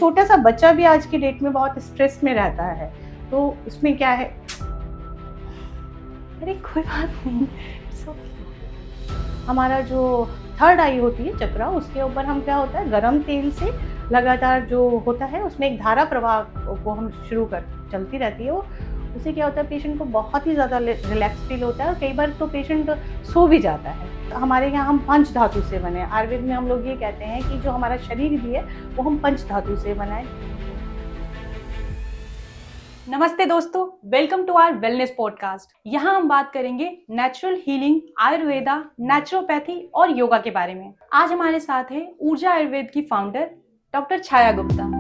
छोटा सा बच्चा भी आज की डेट में बहुत स्ट्रेस में रहता है, तो उसमें क्या है। अरे कोई बात नहीं, इट्स ओके। हमारा जो थर्ड आई होती है चक्रा, उसके ऊपर हम क्या होता है गरम तेल से लगातार जो होता है उसमें एक धारा प्रवाह को हम शुरू कर चलती रहती है वो। उससे क्या होता है पेशेंट को बहुत ही ज़्यादा रिलैक्स फील होता है और कई बार तो पेशेंट सो भी जाता है। हमारे यहाँ हम पंच धातु से बने हैं। आयुर्वेद में हम लोग ये कहते हैं कि जो हमारा शरीर भी है वो हम पंच धातु से बना है। नमस्ते दोस्तों, welcome to our wellness podcast. यहाँ हम बात करेंगे नेचुरल हीलिंग, आयुर्वेदा, नेचुरोपैथी और योगा के बारे में। आज हमारे साथ है ऊर्जा आयुर्वेद की फाउंडर डॉक्टर छाया गुप्ता।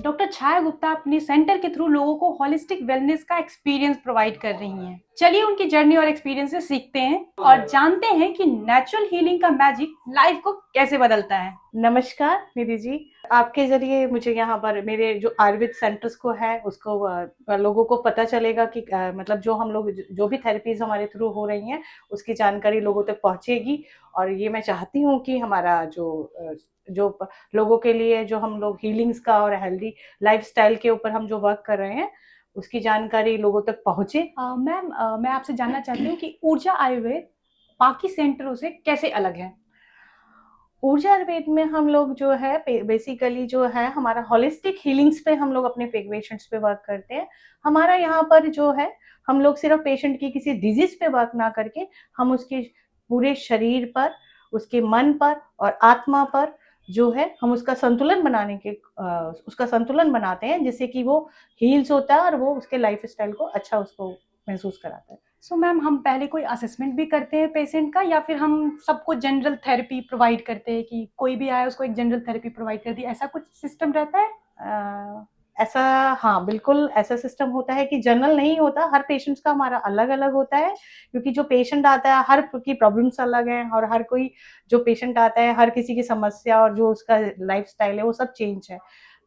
डॉक्टर छाया गुप्ता अपने सेंटर के थ्रू लोगों को होलिस्टिक वेलनेस का एक्सपीरियंस प्रोवाइड कर रही हैं। चलिए उनकी जर्नी और एक्सपीरियंस से सीखते हैं और जानते हैं कि नेचुरल हीलिंग का मैजिक लाइफ को कैसे बदलता है। नमस्कार निधि जी, आपके ज़रिए मुझे यहाँ पर मेरे जो आयुर्वेद सेंटर्स को है उसको लोगों को पता चलेगा कि मतलब जो हम लोग जो भी थेरेपीज़ हमारे थ्रू हो रही हैं उसकी जानकारी लोगों तक पहुँचेगी। और ये मैं चाहती हूँ कि हमारा जो लोगों के लिए जो हम लोग हीलिंग्स का और हेल्दी लाइफस्टाइल के ऊपर हम जो वर्क कर रहे हैं उसकी जानकारी लोगों तक पहुँचे। मैम, मैं आपसे जानना चाहती हूँ कि ऊर्जा आयुर्वेद बाकी सेंटरों से कैसे अलग है। ऊर्जा आयुर्वेद में हम लोग जो है बेसिकली जो है हमारा होलिस्टिक हीलिंग्स पे हम लोग अपने पेशेंट्स पे वर्क करते हैं। हमारा यहाँ पर जो है हम लोग सिर्फ पेशेंट की किसी डिजीज पे वर्क ना करके हम उसके पूरे शरीर पर, उसके मन पर और आत्मा पर जो है हम उसका संतुलन उसका संतुलन बनाते हैं जिससे कि वो हील्स होता है और वो उसके लाइफ स्टाइल को अच्छा उसको महसूस कराता है। सो मैम, हम पहले कोई असेसमेंट भी करते हैं पेशेंट का या फिर हम सबको जनरल थेरेपी प्रोवाइड करते हैं कि कोई भी आया उसको एक जनरल थेरेपी प्रोवाइड कर दी, ऐसा कुछ सिस्टम रहता है? ऐसा, हाँ बिल्कुल ऐसा सिस्टम होता है कि जनरल नहीं होता, हर पेशेंट्स का हमारा अलग अलग होता है क्योंकि जो पेशेंट आता है हर की प्रॉब्लम्स अलग हैं और हर कोई जो पेशेंट आता है हर किसी की समस्या और जो उसका लाइफ स्टाइल है वो सब चेंज है।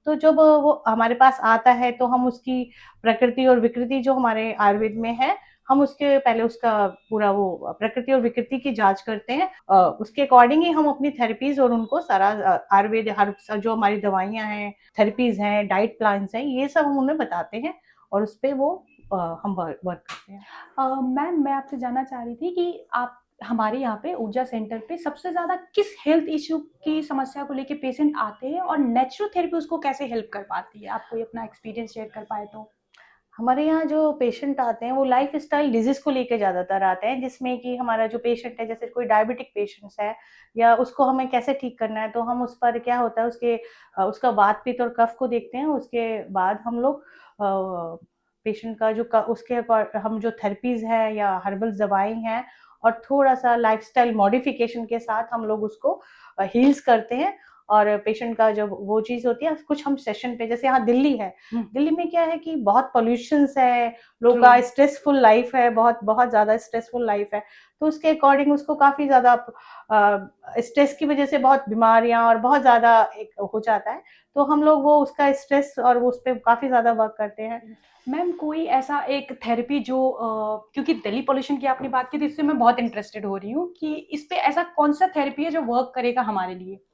तो जब वो हमारे पास आता है तो हम उसकी प्रकृति और विकृति जो हमारे आयुर्वेद में है हम उसके पहले उसका पूरा वो प्रकृति और विकृति की जांच करते हैं। उसके अकॉर्डिंग ही हम अपनी थेरेपीज और उनको सारा आयुर्वेद हर जो हमारी दवाइयाँ हैं, थेरेपीज हैं, डाइट प्लान्स हैं, ये सब हम उन्हें बताते हैं और उस पे वो हम वर्क करते हैं। मैम, मैं आपसे जानना चाह रही थी कि आप हमारे यहाँ पे ऊर्जा सेंटर पे सबसे ज़्यादा किस हेल्थ इश्यू की समस्या को लेके पेशेंट आते हैं और नेचुरोथेरेपी उसको कैसे हेल्प कर पाती है? आप कोई अपना एक्सपीरियंस शेयर कर पाए तो? हमारे यहाँ जो पेशेंट आते हैं वो लाइफ स्टाइल डिजीज को लेके ज़्यादातर आते हैं जिसमें कि हमारा जो पेशेंट है जैसे कोई डायबिटिक पेशेंट्स है या उसको हमें कैसे ठीक करना है तो हम उस पर क्या होता है उसका वात पित्त और कफ को देखते हैं। उसके बाद हम लोग पेशेंट का उसके हम जो थेरेपीज है या हर्बल दवाई हैं और थोड़ा सा लाइफस्टाइल मॉडिफिकेशन के साथ हम लोग उसको हील्स करते हैं। और पेशेंट का जब वो चीज़ होती है कुछ हम सेशन पे जैसे यहाँ दिल्ली है, दिल्ली में क्या है कि बहुत पॉल्यूशंस है, लोगों का स्ट्रेसफुल लाइफ है, बहुत बहुत ज़्यादा स्ट्रेसफुल लाइफ है। तो उसके अकॉर्डिंग उसको काफ़ी ज़्यादा स्ट्रेस की वजह से बहुत बीमारियाँ और बहुत ज़्यादा एक हो जाता है। तो हम लोग वो उसका स्ट्रेस और वो उस पे काफ़ी ज़्यादा वर्क करते हैं। मैम, कोई ऐसा एक थेरेपी जो क्योंकि दिल्ली पॉल्यूशन की आपने बात की तो इससे मैं बहुत इंटरेस्टेड हो रही हूँ कि इस पे ऐसा कौन सा थेरेपी है जो वर्क करेगा हमारे लिए?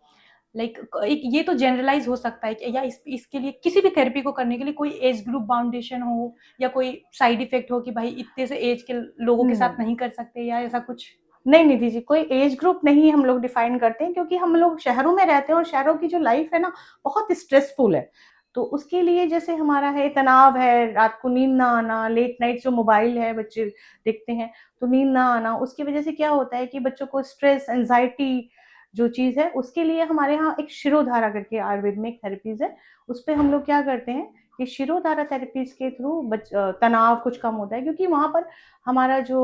लाइक एक ये तो जनरलाइज हो सकता है कि या इसके लिए किसी भी थेरेपी को करने के लिए कोई एज ग्रुप बाउंडेशन हो या कोई साइड इफेक्ट हो कि भाई इतने से एज के लोगों के साथ नहीं कर सकते या ऐसा कुछ? नहीं निधि जी, कोई एज ग्रुप नहीं हम लोग डिफाइन करते हैं क्योंकि हम लोग शहरों में रहते हैं और शहरों की जो लाइफ है ना बहुत स्ट्रेसफुल है। तो उसके लिए जैसे हमारा है तनाव है, रात को नींद ना आना, लेट नाइट जो मोबाइल है बच्चे देखते हैं तो नींद ना आना, उसकी वजह से क्या होता है कि बच्चों को स्ट्रेस एंजाइटी जो चीज़ है उसके लिए हमारे यहाँ एक शिरोधारा करके आयुर्वेद में एक थेरेपीज है। उस पर हम लोग क्या करते हैं कि शिरोधारा थेरेपीज के थ्रू तनाव कुछ कम होता है क्योंकि वहाँ पर हमारा जो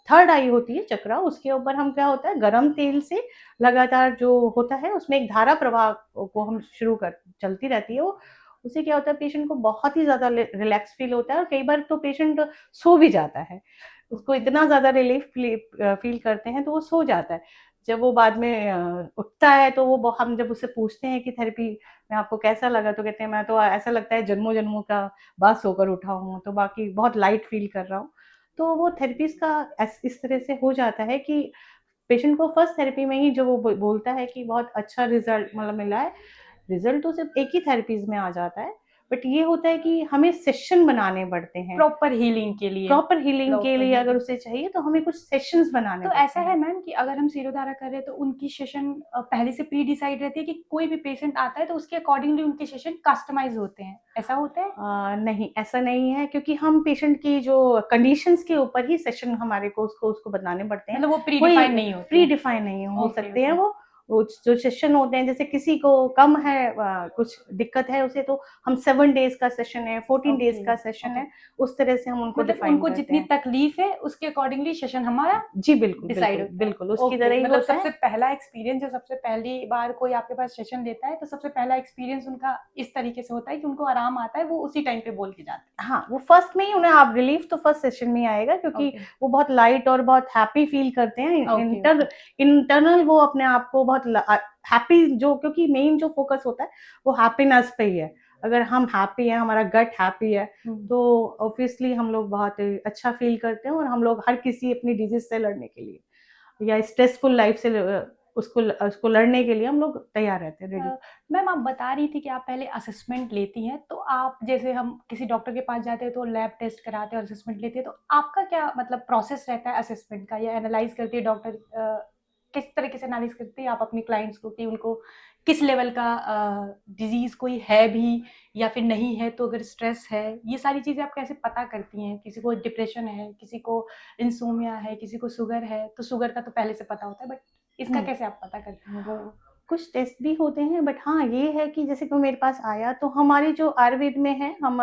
थर्ड आई होती है चक्रा, उसके ऊपर हम क्या होता है गरम तेल से लगातार जो होता है उसमें एक धारा प्रवाह को हम शुरू कर चलती रहती है वो। उससे क्या होता है पेशेंट को बहुत ही ज़्यादा रिलैक्स फील होता है और कई बार तो पेशेंट सो भी जाता है। उसको इतना ज़्यादा रिलीफ फील करते हैं तो वो सो जाता है। जब वो बाद में उठता है तो वो हम जब उससे पूछते हैं कि थेरेपी में आपको कैसा लगा तो कहते हैं मैं तो ऐसा लगता है जन्मों जन्मों का बाद सोकर उठा हूँ, तो बाकी बहुत लाइट फील कर रहा हूँ। तो वो थेरेपीज का इस तरह से हो जाता है कि पेशेंट को फर्स्ट थेरेपी में ही जो वो बोलता है कि बहुत अच्छा रिजल्ट मतलब मिला है, रिजल्ट तो सिर्फ एक ही थेरेपीज में आ जाता है, बट ये होता है कि हमें सेशन बनाने पड़ते हैं प्रॉपर हीलिंग के लिए। प्रॉपर हीलिंग के प्रॉपर लिए। अगर हीलिंग। उसे चाहिए तो हमें कुछ सेशंस बनाने तो पड़ते ऐसा है हैं। मैम कि अगर हम शिरोधारा कर रहे हैं तो उनकी सेशन पहले से प्री डिसाइड रहती है कि कोई भी पेशेंट आता है तो उसके अकॉर्डिंगली उनके सेशन कस्टमाइज होते हैं, ऐसा होता है? नहीं, ऐसा नहीं है, क्योंकि हम पेशेंट की जो कंडीशंस के ऊपर ही सेशन हमारे को उसको बनाने पड़ते हैं। मतलब वो प्री कोई डिफाइन नहीं होते प्री हैं। डिफाइन नहीं हो ओके सकते हैं ओके। वो जो सेशन होते हैं, जैसे किसी को कम है कुछ दिक्कत है उसे, तो हम 7 डेज का सेशन है, 14 डेज ओके का सेशन ओके। है, उस तरह से हम उनको मतलब डिफाइन उनको करते जितनी हैं। तकलीफ है उसके अकॉर्डिंगली सेशन हमारा जी बिल्कुल डिसाइड बिल्कुल होता है। बिल्कुल, उसकी ओके, तरह ही मतलब होता सबसे है। पहला एक्सपीरियंस जो सबसे पहली बार कोई आपके पास सेशन लेता है तो सबसे पहला एक्सपीरियंस उनका इस तरीके से होता है कि उनको आराम आता है, वो उसी टाइम पे बोल के जाते हाँ, वो फर्स्ट में ही उन्हें आप रिलीफ तो फर्स्ट सेशन में ही आएगा, हैं। क्योंकि ओके वो बहुत लाइट और बहुत हैप्पी फील करते हैं। Okay okay. इंटरनल वो अपने आप को बहुत हैप्पी, जो क्योंकि मेन जो फोकस होता है वो हैप्पीनेस पे ही है। अगर हम हैप्पी हैं, हमारा गट हैप्पी है, तो ऑब्वियसली हम लोग बहुत अच्छा फील करते हैं, और हम लोग हर किसी अपनी डिजीज से लड़ने के लिए या स्ट्रेसफुल लाइफ से उसको लड़ने के लिए हम लोग तैयार रहते हैं, रेडी। मैम आप बता रही थी कि आप पहले असेसमेंट लेती हैं, तो आप जैसे हम किसी डॉक्टर के पास जाते हैं तो लैब टेस्ट कराते हैं और असेसमेंट लेते हैं, तो आपका क्या मतलब प्रोसेस रहता है असेसमेंट का, या एनालाइज करती है डॉक्टर किस तरीके से एनालाइज करती है आप अपनी क्लाइंट्स को कि उनको किस लेवल का डिजीज कोई है भी या फिर नहीं है, तो अगर स्ट्रेस है, ये सारी चीजें आप कैसे पता करती हैं? किसी को डिप्रेशन है, किसी को इंसोमिया है, किसी को शुगर है, तो शुगर का तो पहले से पता होता है, बट इसका कैसे आप पता करती हैं वो? कुछ टेस्ट भी होते हैं, बट हाँ ये है कि जैसे कोई मेरे पास आया तो हमारी जो आयुर्वेद में है, हम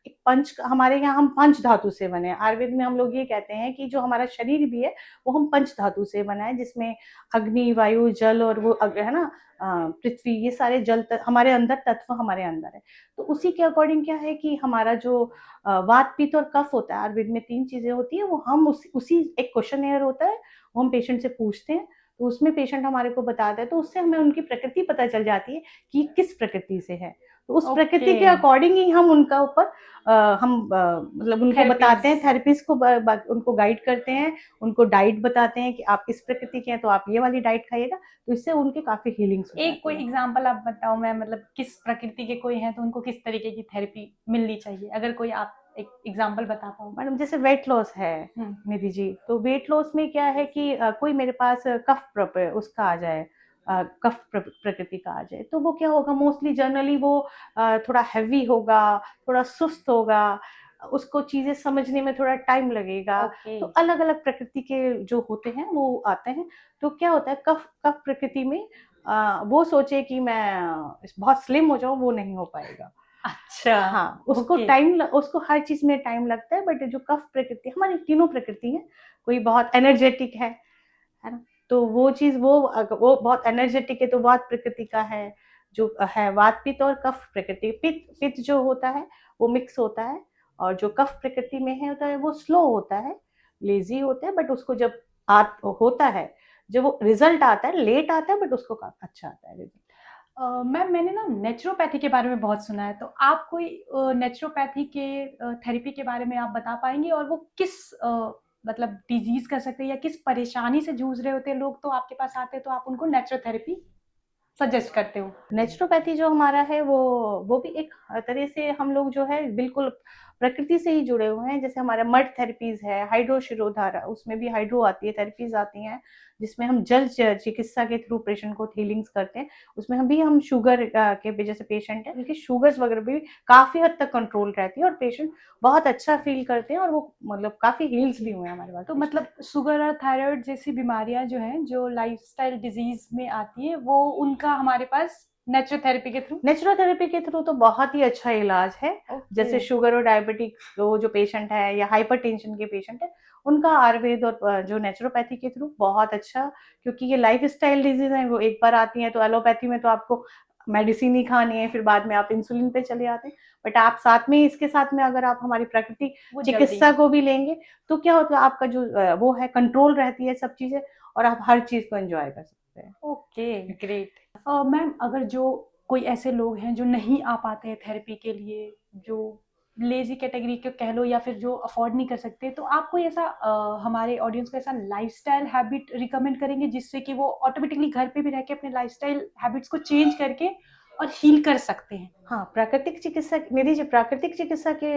एक पंच, हमारे यहाँ हम पंच धातु से बने हैं। आयुर्वेद में हम लोग ये कहते हैं कि जो हमारा शरीर भी है वो हम पंच धातु से बना है, जिसमें अग्नि, वायु, जल और वो है ना पृथ्वी, ये सारे हमारे अंदर तत्व हमारे अंदर है। तो उसी के अकॉर्डिंग क्या है कि हमारा जो वात, पित्त और कफ होता है, आयुर्वेद में 3 चीजें होती है, वो हम उसी एक क्वेश्चन होता है, वो हम पेशेंट से पूछते हैं, तो उसमें पेशेंट हमारे को बताता है, तो उससे हमें उनकी प्रकृति पता चल जाती है कि किस प्रकृति से है। तो उस ओके। प्रकृति के अकॉर्डिंग ही हम उनका ऊपर मतलब उनको बताते हैं, थेरेपीज। थेरेपिस्ट को उनको गाइड करते हैं, उनको डाइट बताते हैं कि आप इस प्रकृति के हैं तो आप ये वाली डाइट खाइएगा, तो इससे उनके काफी हीलिंग्स हो एक जाती कोई है। एग्जांपल आप बताओ मैम, मतलब किस प्रकृति के कोई हैं तो उनको किस तरीके की थेरेपी मिलनी चाहिए, अगर कोई आप एक एग्जांपल बता पाओ। मैडम जैसे वेट लॉस है हम्म। निधि जी, तो वेट लॉस में क्या है कि कोई मेरे पास उसका आ जाए, कफ प्रकृति का आ जाए, तो वो क्या होगा, मोस्टली जनरली वो थोड़ा हैवी होगा, थोड़ा सुस्त होगा, उसको चीजें समझने में थोड़ा टाइम लगेगा। ओके। तो अलग अलग प्रकृति के जो होते हैं वो आते हैं। तो क्या होता है, कफ कफ प्रकृति में वो सोचे कि मैं बहुत स्लिम हो जाऊं, वो नहीं हो पाएगा। अच्छा। हाँ, ओके। उसको हर चीज में टाइम लगता है, बट जो कफ प्रकृति, हमारी तीनों प्रकृति है, कोई बहुत एनर्जेटिक है ना, तो वो चीज वो बहुत एनर्जेटिक है, तो वात प्रकृति का है, जो है वात, पित्त और कफ प्रकृति। पित्त पित्त जो होता है वो मिक्स होता है, और जो कफ प्रकृति में है होता है वो स्लो होता है, लेजी होता है, बट उसको जब होता है, जब वो रिजल्ट आता है लेट आता है, बट उसको काफी अच्छा आता है रिजल्ट। मैम मैंने ना नेचुरोपैथी के बारे में बहुत सुना है, तो आप कोई नेचुरोपैथी के थेरेपी के बारे में आप बता पाएंगे, और वो किस मतलब डिजीज कर सकते हैं या किस परेशानी से जूझ रहे होते हैं लोग, तो आपके पास आते हैं तो आप उनको नेचुरोथेरेपी सजेस्ट करते हो? नेचुरोपैथी जो हमारा है वो भी एक तरह से हम लोग जो है बिल्कुल प्रकृति से ही जुड़े हुए हैं। जैसे हमारा मड थेरेपीज है, हाइड्रो शिरोधारा, उसमें भी हाइड्रो आती है, थेरेपीज आती हैं, जिसमें हम जल चिकित्सा के थ्रू पेशेंट को हीलिंग्स करते हैं। उसमें हम शुगर के भी जैसे पेशेंट है, उनकी शुगर्स वगैरह भी काफी हद तक कंट्रोल रहती है, और पेशेंट बहुत अच्छा फील करते हैं, और वो मतलब काफी हील्स भी हुए हैं हमारे पास। तो मतलब शुगर और थायराइड जैसी बीमारियां जो हैं, जो लाइफस्टाइल डिजीज में आती है, वो उनका हमारे पास नेचुरोथेरेपी के थ्रू? नेचुरोथेरेपी के थ्रू तो बहुत ही अच्छा इलाज है। जैसे शुगर और डायबिटिक जो पेशेंट है, या हाइपरटेंशन के पेशेंट है, उनका आयुर्वेद और जो नेचुरोपैथी के थ्रू बहुत अच्छा, क्योंकि ये लाइफ स्टाइल डिजीज है, वो एक बार आती है, तो एलोपैथी में तो आपको मेडिसिन ही खानी है, फिर बाद में आप इंसुलिन पे चले आते हैं। बट आप साथ में, इसके साथ में अगर आप हमारी प्राकृतिक वो जल्दी। चिकित्सा को भी लेंगे, तो क्या होता है, आपका जो वो है कंट्रोल रहती है सब चीजें, और आप हर चीज को एंजॉय कर सकते हैं। Okay great. मैम अगर जो कोई ऐसे लोग हैं जो नहीं आ पाते हैं थेरेपी के लिए, जो लेजी कैटेगरी के कह लो या फिर जो अफोर्ड नहीं कर सकते, तो आप कोई ऐसा हमारे ऑडियंस को ऐसा लाइफस्टाइल हैबिट रिकमेंड करेंगे जिससे कि वो ऑटोमेटिकली घर पे भी रह के अपने लाइफस्टाइल हैबिट्स को चेंज करके और हील कर सकते हैं? हाँ, प्राकृतिक चिकित्सा निधि जी, प्राकृतिक चिकित्सा के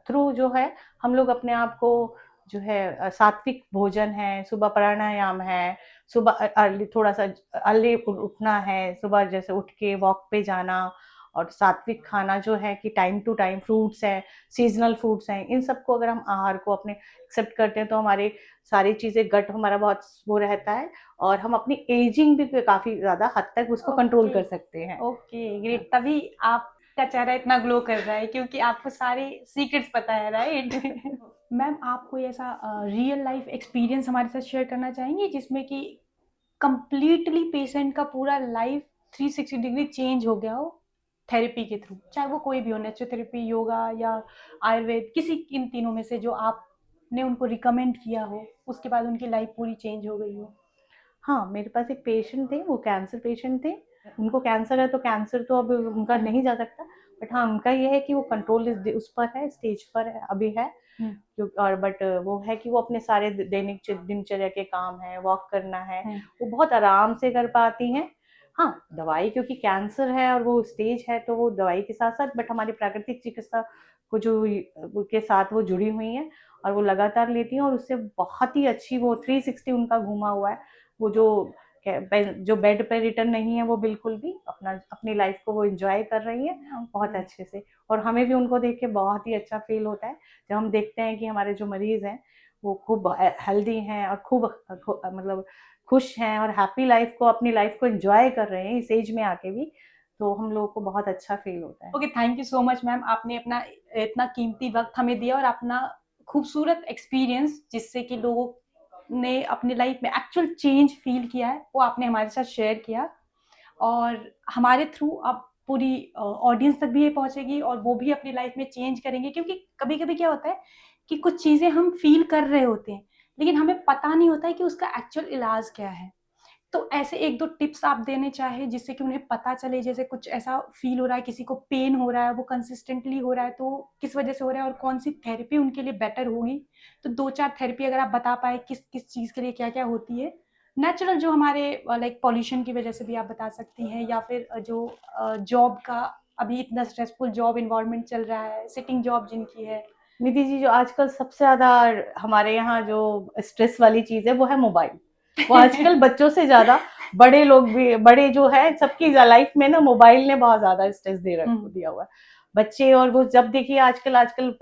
थ्रू जो है हम लोग अपने आप को जो है सात्विक भोजन है, सुबह प्राणायाम है, सुबह अर्ली थोड़ा सा अर्ली उठना है, सुबह जैसे उठ के वॉक पे जाना, और सात्विक खाना जो है कि टाइम टू टाइम फ्रूट्स हैं, सीजनल फ्रूट्स हैं, इन सबको अगर हम आहार को अपने एक्सेप्ट करते हैं तो हमारे सारी चीज़ें गट हमारा बहुत वो रहता है, और हम अपनी एजिंग भी काफ़ी ज़्यादा हद तक उसको कंट्रोल कर सकते हैं। Okay, great. तभी आपका चेहरा इतना ग्लो कर रहा है क्योंकि आपको सारे सीक्रेट्स पता है, राइट? मैम, आप कोई ऐसा रियल लाइफ एक्सपीरियंस हमारे साथ शेयर करना चाहेंगे जिसमें कि कंप्लीटली पेशेंट का पूरा लाइफ 360 डिग्री चेंज हो गया हो थेरेपी के थ्रू, चाहे वो कोई भी हो, नेचुरोथेरेपी, योगा या आयुर्वेद, किसी इन तीनों में से जो आपने उनको रिकमेंड किया हो, उसके बाद उनकी लाइफ पूरी चेंज हो गई हो? हाँ, मेरे पास एक पेशेंट थे, वो कैंसर पेशेंट थे। उनको कैंसर है तो कैंसर तो अब उनका नहीं जा सकता, बट हाँ, उनका ये है कि वो कंट्रोल उस पर है, स्टेज पर है, अभी है। और बट वो है कि वो अपने सारे दैनिक दिनचर्या के काम है, वॉक करना है, वो बहुत आराम से कर पाती हैं। हाँ, दवाई क्योंकि कैंसर है और वो स्टेज है तो वो दवाई के साथ साथ बट हमारी प्राकृतिक चिकित्सा को जो के साथ वो जुड़ी हुई हैं और वो लगातार लेती हैं, और उससे बहुत ही अच्छी वो 360 उनका घूमा हुआ है। वो जो बेड पे रिटर्न नहीं है, वो बिल्कुल भी अपनी लाइफ को वो एंजॉय कर रही है बहुत अच्छे से। और हमें भी उनको देख के बहुत ही अच्छा फील होता है जब हम देखते हैं कि हमारे जो मरीज हैं वो खूब हेल्दी हैं और खूब मतलब खुश हैं और हैप्पी लाइफ को अपनी लाइफ को एंजॉय कर रहे हैं इस एज में आके भी, तो हम लोगों को बहुत अच्छा फील होता है। Okay, thank you so much ma'am, आपने अपना इतना कीमती वक्त हमें दिया और अपना खूबसूरत एक्सपीरियंस जिससे कि लोगों ने अपनी लाइफ में एक्चुअल चेंज फील किया है वो आपने हमारे साथ शेयर किया, और हमारे थ्रू अब पूरी ऑडियंस तक भी ये पहुंचेगी और वो भी अपनी लाइफ में चेंज करेंगे, क्योंकि कभी कभी क्या होता है कि कुछ चीज़ें हम फील कर रहे होते हैं लेकिन हमें पता नहीं होता है कि उसका एक्चुअल इलाज क्या है। तो ऐसे एक दो टिप्स आप देने चाहे जिससे कि उन्हें पता चले, जैसे कुछ ऐसा फील हो रहा है, किसी को पेन हो रहा है, वो कंसिस्टेंटली हो रहा है, तो किस वजह से हो रहा है और कौन सी थेरेपी उनके लिए बेटर होगी। तो 2-4 थेरेपी अगर आप बता पाए किस किस चीज़ के लिए क्या क्या होती है, नेचुरल जो हमारे लाइक पॉल्यूशन की वजह से भी आप बता सकती हैं, या फिर जो जॉब का अभी इतना स्ट्रेसफुल जॉब इन्वायरमेंट चल रहा है, सिटिंग जॉब जिनकी है। निधि जी, जो आजकल सबसे ज्यादा हमारे यहाँ जो स्ट्रेस वाली चीज है वो है मोबाइल। वो आजकल बच्चों से ज्यादा बड़े लोग भी, बड़े जो है सबकी लाइफ में ना मोबाइल ने बहुत ज्यादा स्ट्रेस दिया हुआ है बच्चे। और वो जब देखिए आजकल आजकल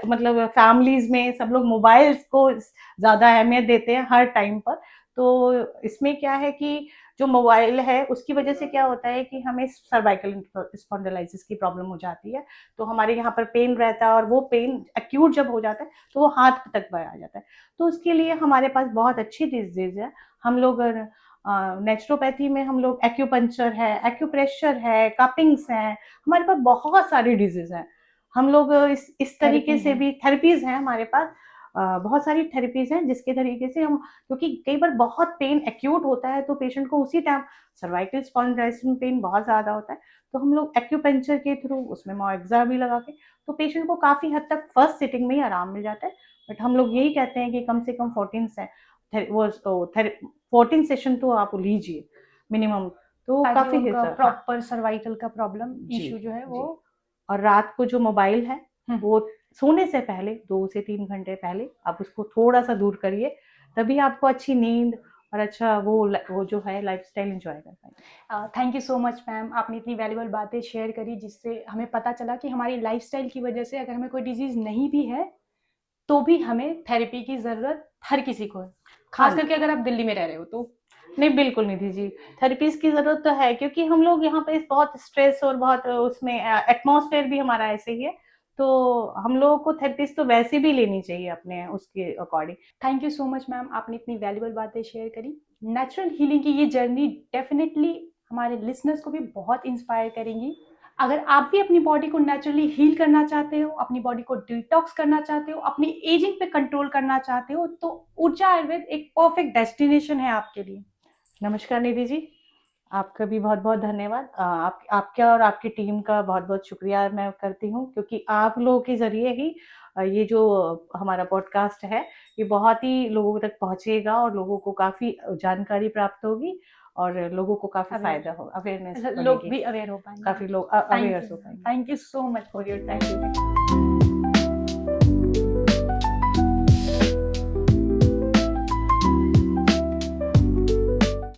मतलब फैमिलीज में सब लोग मोबाइल को ज्यादा अहमियत देते हैं हर टाइम पर। तो इसमें क्या है कि जो मोबाइल है उसकी वजह से क्या होता है कि हमें सर्वाइकल स्पॉन्डिलाइटिस की प्रॉब्लम हो जाती है, तो हमारे यहाँ पर पेन रहता है और वो पेन एक्यूट जब हो जाता है तो वो हाथ तक आ जाता है। तो उसके लिए हमारे पास बहुत अच्छी डिजीज है। हम लोग नेचुरोपैथी में हम लोग एक्यूपंक्चर है, एक्यूप्रेशर है, कपिंग्स हैं, हमारे पास बहुत सारी डिजीज हैं। हम लोग इस तरीके से भी थेरेपीज हैं हमारे पास। बहुत सारी थेरेपीज हैं जिसके तरीके से हम, क्योंकि कई बार बहुत पेन एक्यूट होता है तो पेशेंट को उसी टाइम सर्वाइकल स्पॉन्डिलाइटिस में पेन बहुत ज्यादा होता है, तो हम लोग एक्यूपंक्चर के थ्रू उसमें मोएक्सा भी लगा के तो पेशेंट को काफी हद तक फर्स्ट सिटिंग में ही आराम मिल जाता है। बट हम लोग यही कहते हैं कि कम से कम 14 सेशन तो आप लीजिए मिनिमम, तो काफी प्रॉपर सर्वाइकल का प्रॉब्लम इशू जो है वो। और रात को जो मोबाइल है वो सोने से पहले 2 से 3 घंटे पहले आप उसको थोड़ा सा दूर करिए, तभी आपको अच्छी नींद और अच्छा वो जो है लाइफस्टाइल एंजॉय कर पाएंगे। Thank you so much ma'am, आपने इतनी वैल्यूबल बातें शेयर करी जिससे हमें पता चला कि हमारी लाइफस्टाइल की वजह से अगर हमें कोई डिजीज नहीं भी है तो भी हमें थेरेपी की जरूरत हर किसी को है, खास करके अगर आप दिल्ली में रह रहे हो तो। नहीं, बिल्कुल निधि जी, थेरेपीज की जरूरत तो है क्योंकि हम लोग यहाँ पे बहुत स्ट्रेस और बहुत उसमें एटमॉस्फेयर भी हमारा ऐसे ही है, तो हम लोगों को थेरेपीज तो वैसे भी लेनी चाहिए अपने उसके according. Thank you so much ma'am, आपने इतनी वैल्यूबल बातें शेयर करी। नेचुरल हीलिंग की ये जर्नी डेफिनेटली हमारे लिसनर्स को भी बहुत इंस्पायर करेंगी। अगर आप भी अपनी बॉडी को नेचुरली हील करना चाहते हो, अपनी बॉडी को डिटॉक्स करना चाहते हो, अपनी एजिंग पे कंट्रोल करना चाहते हो, तो ऊर्जा आयुर्वेद एक परफेक्ट डेस्टिनेशन है आपके लिए। नमस्कार निधि जी। आपका भी बहुत बहुत धन्यवाद। आपका और आपकी टीम का बहुत बहुत शुक्रिया मैं करती हूँ, क्योंकि आप लोगों के ज़रिए ही ये जो हमारा पॉडकास्ट है ये बहुत ही लोगों तक पहुँचेगा और लोगों को काफ़ी जानकारी प्राप्त होगी और लोगों को काफ़ी अवेयर, फ़ायदा हो, अवेयरनेस लोग बढ़ेगी, भी अवेयर हो पाएंगे। काफ़ी लोग थैंक अवेयर यू, हो पाएंगे। Thank you so much for your thank time. You.